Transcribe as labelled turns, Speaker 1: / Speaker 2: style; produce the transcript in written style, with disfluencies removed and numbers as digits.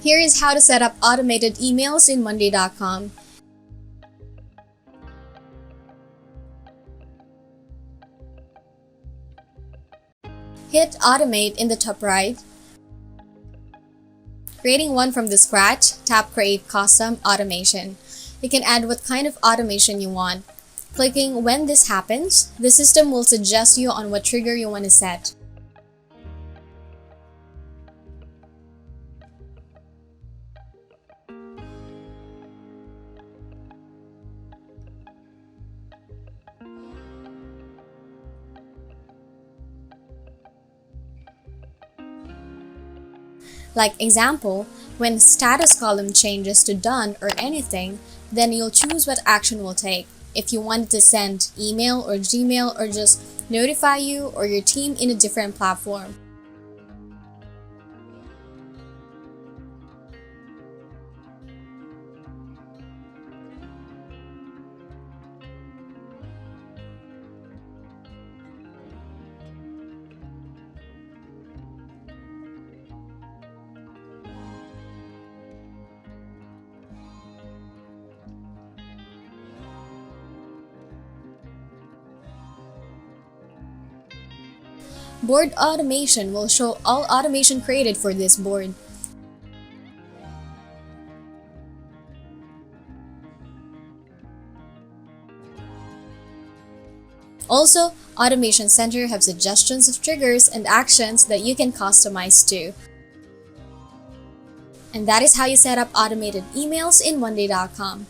Speaker 1: Here is how to set up automated emails in Monday.com. Hit Automate in the top right. Creating one from the scratch, tap Create Custom Automation. You can add what kind of automation you want. Clicking when this happens, the system will suggest you on what trigger you want to set. Like example, when status column changes to done or anything, then you'll choose what action will take. If you wanted to send email or Gmail or just notify you or your team in a different platform. Board automation will show all automation created for this board. Also, Automation Center have suggestions of triggers and actions that you can customize too. And that is how you set up automated emails in Monday.com.